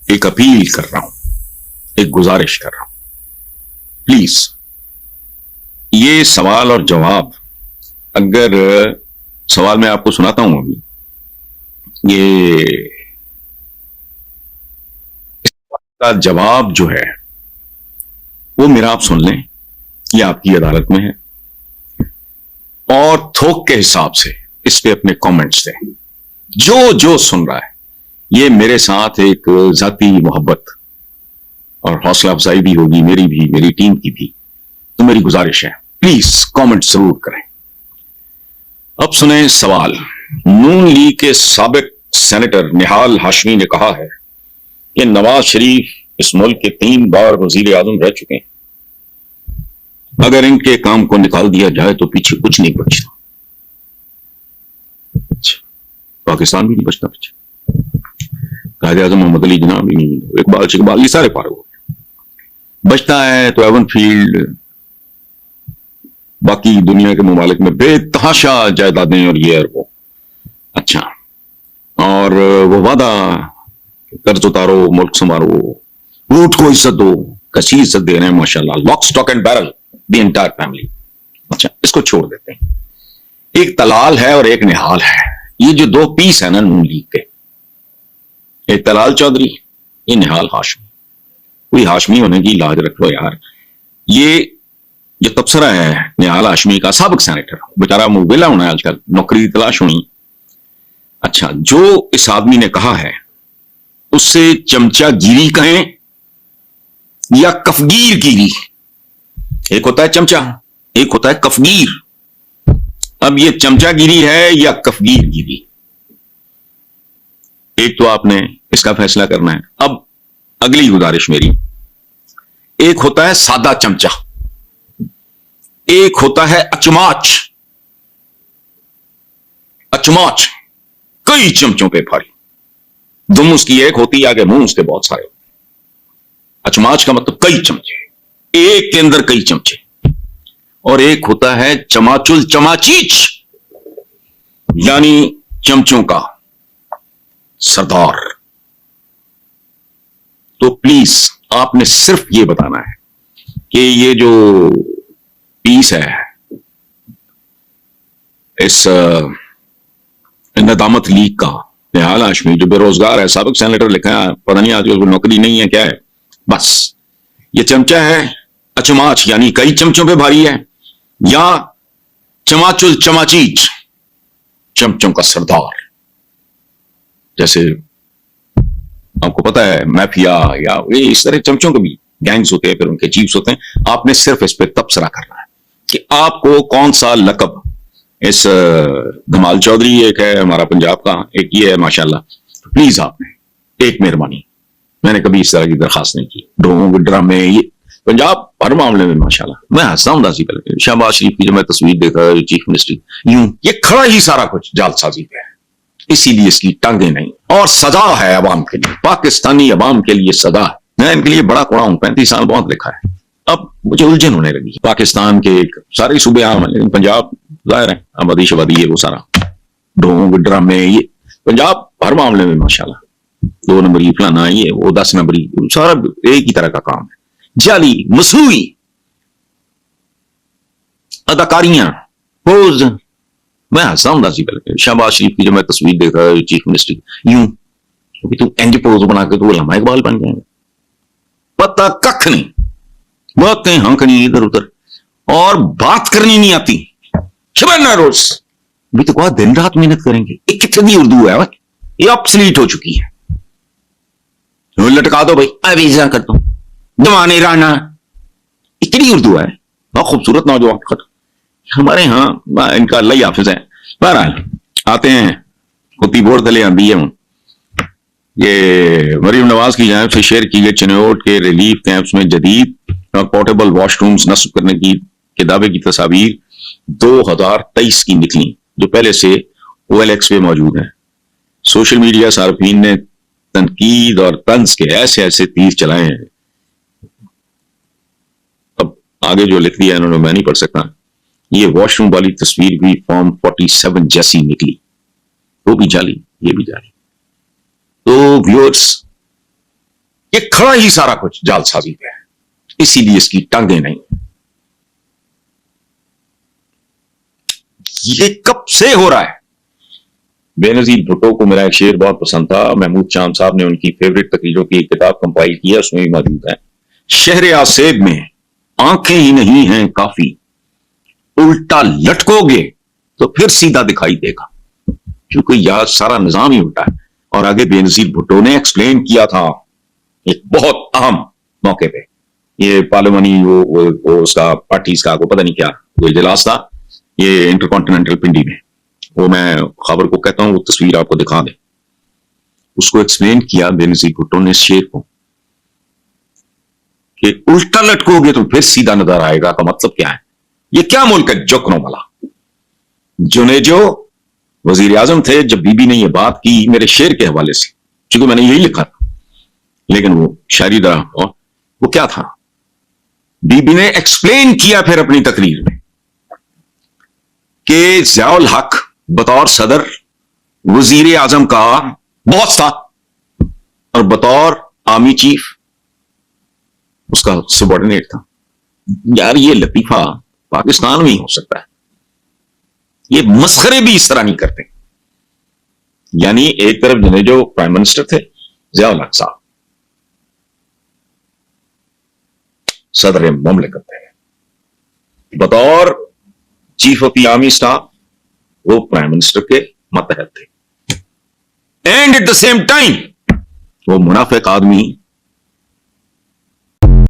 एक अपील कर रहा हूं, एक गुजारिश कर रहा हूं, प्लीज ये सवाल और जवाब, अगर सवाल मैं आपको सुनाता हूं अभी, ये इसका जवाब जो है वो मेरा आप सुन लें, ये आपकी अदालत में है, और थोक के हिसाब से इस पे अपने कमेंट्स दें। जो जो सुन रहा है, ये मेरे साथ एक जाती मोहब्बत और हौसला अफजाई भी होगी, मेरी भी, मेरी टीम की भी। तो मेरी गुजारिश है, प्लीज कमेंट जरूर करें। अब सुने सवाल। नून लीग के साबिक सेनेटर निहाल हाशमी ने कहा है कि नवाज शरीफ इस मुल्क के 3 बार वजीर आजम रह चुके हैं, अगर इनके काम को निकाल दिया जाए तो पीछे कुछ नहीं बचता, पाकिस्तान भी नहीं बचता पीछे। कायदे आजम मोहम्मद अली जिन्ना भी नहीं, इकबाल शिकबाल, ये सारे पार हो गए। बचता है तो एवन फील्ड, बाकी दुनिया के ममालिक में बेतहाशा जायदादें और ये और वो। अच्छा, और वो वादा, कर्ज उतारो, मुल्क संवारो, वोट को इज्जत दो, कैसी इज्जत दे रहे हैं माशाल्लाह, lock stock and barrel, the entire family. अच्छा, इसको छोड़ देते हैं। एक तलाल है और एक निहाल है, ये जो 2 पीस है ना नून लीग के, एक तलाल चौधरी, ये निहाल हाशमी। कोई हाशमी होने की लाज रख लो यार। ये तबसरा है निहाल हाशमी का, साबिक सेनेटर, बेचारा मुवेला होना है आजकल, नौकरी की तलाश होनी। अच्छा, जो इस आदमी ने कहा है उससे चमचागिरी कहें या कफगीरगिरी, एक होता है चमचा, एक होता है कफगीर। अब ये चमचागिरी है या कफगीरगिरी, एक तो आपने इसका फैसला करना है। अब अगली गुजारिश मेरी, एक होता है सादा चमचा, एक होता है अचमाच। अचमाच कई चमचों पे भारी, दुम उसकी एक होती है, आगे मुंह उसके बहुत सारे होते हैं। अचमाच का मतलब कई चमचे, एक के अंदर कई चमचे। और एक होता है चमाचुल चमाचीच, यानी चमचों का सरदार। तो प्लीज आपने सिर्फ ये बताना है कि ये जो पीस है इस नदामत लीग का, निहाल हाशमी जो बेरोजगार है, साबिक सेनेटर लिखा है, पता नहीं आज उसको नौकरी नहीं है क्या है, बस ये चमचा है अचमाच, यानी कई चमचों पे भारी है, या चमाचुल चमाचीच, चमचों का सरदार। जैसे आपको पता है माफिया या ये इस तरह चमचों के भी गैंग्स होते हैं, फिर उनके चीफ्स होते हैं। आपने सिर्फ इस पे तबसरा करना है कि आपको कौन सा लकब, इस धमाल चौधरी एक है हमारा पंजाब का, एक ये है माशाल्लाह। तो प्लीज आपने एक मेहरबानी, मैंने कभी इस तरह की दरखास्त नहीं की, ढोंग ड्रामे, ये पंजाब हर मामले में माशाल्लाह। मैं हंसता हूं दासी पहले शहबाज शरीफ की जब मैं तस्वीर देखा, चीफ मिनिस्टर, यूं ये खड़ा ही सारा कुछ जालसाजी पे है, इसीलिए इसकी टांगे नहीं। और सजा है अवाम के लिए, पाकिस्तानी अवाम के लिए सजा है। मैं इनके लिए बड़ा कोड़ा हूं, 35 साल बहुत लिखा है। अब मुझे उलझन होने लगी। पाकिस्तान के सारे सूबे आम है, लेकिन पंजाब जाहिर है आबादी शबादी है, वो सारा ढोंग ड्रामे, ये पंजाब हर मामले में माशाल्लाह 2 नंबरी फलाना, ये वो 10 नंबरी, सारा एक ही तरह का काम है। जाली मसनूई अदाकारियां, पोज। मैं हंसता हूं दासी पहले शहबाज शरीफ की जब मैं तस्वीर देखा, चीफ मिनिस्टर, यूं तू एंज पोज बना के तू अल्लामा इकबाल बन जाएगा, पता कख नहीं, बातें हंकनी इधर उधर, और बात करनी नहीं आती। शबाना रोज भी तो कहा दिन रात मेहनत करेंगे, ये कितनी उर्दू है, ये ऑब्सलीट हो चुकी है। लटका दो भाई, अवीजा कर दो, जमाने राना, इतनी उर्दू है। बहुत खूबसूरत नौजवान हमारे यहाँ, इनका अल्लाह हाफिज है। बहरहाल आते हैं, कुत्ती बोर्ड तले आंदी है। ये मरीम नवाज की जानिब से शेयर की गई चिन्नौट के रिलीफ कैंप्स में जदीद और पोर्टेबल वॉशरूम्स नस्ब करने के दावे की तस्वीर 2023 की निकली, जो पहले से OLX पे मौजूद है। सोशल मीडिया सार्फिन ने तनकीद और तंज के ऐसे ऐसे तीर चलाए हैं। अब आगे जो लिख दिया इन्होंने मैं नहीं पढ़ सकता। ये वॉशरूम वाली तस्वीर भी फॉर्म 47 जैसी निकली, वो भी जाली, ये भी जाली। तो व्यूअर्स, कि खड़ा ही सारा कुछ जालसाजी पे है, इसीलिए इसकी टांगे नहीं। ये कब से हो रहा है? बेनजीर भुट्टो को मेरा एक शेर बहुत पसंद था, महमूद चांद साहब ने उनकी फेवरेट तकरीरों की एक किताब कंपाइल की है, उसमें भी मौजूद है। शहर आसेब में आंखें ही नहीं हैं काफी, उल्टा लटकोगे तो फिर सीधा दिखाई देगा, क्योंकि यह सारा निजाम ही उल्टा है। और आगे बेनजीर भुट्टो ने एक्सप्लेन किया था एक बहुत अहम मौके पे, ये पार्लियामानी वो उसका पार्टीज का, को पता नहीं क्या वो इजलास था, ये इंटरकॉन्टिनेंटल पिंडी में, वो मैं खबर को कहता हूं, वो तस्वीर आपको दिखा दे। उसको एक्सप्लेन किया बेनजीर भुट्टो ने शेर को कि उल्टा लटकोगे तो फिर सीधा नजर आएगा का मतलब क्या है? ये क्या मुल्क है जोकरों वाला? जुनेजो वजीर आजम थे जब बीबी ने यह बात की मेरे शेर के हवाले से, क्योंकि मैंने यही लिखा था, लेकिन वो शायरी दरा वो क्या था, बीबी ने एक्सप्लेन किया फिर अपनी तकरीर में कि ज़ियाउल हक बतौर सदर वजीर आजम का बॉस था और बतौर आर्मी चीफ उसका सबॉर्डिनेट था। यार ये लतीफा पाकिस्तान में ही हो सकता है, ये मस्खरे भी इस तरह नहीं करते। यानी एक तरफ जो प्राइम मिनिस्टर थे ज़ियाउल हक साहब, सदर मुमलिकत थे, बतौर chief of the army staff वो प्राइम मिनिस्टर के मतहत थे, and at the same time वो मुनाफिक आदमी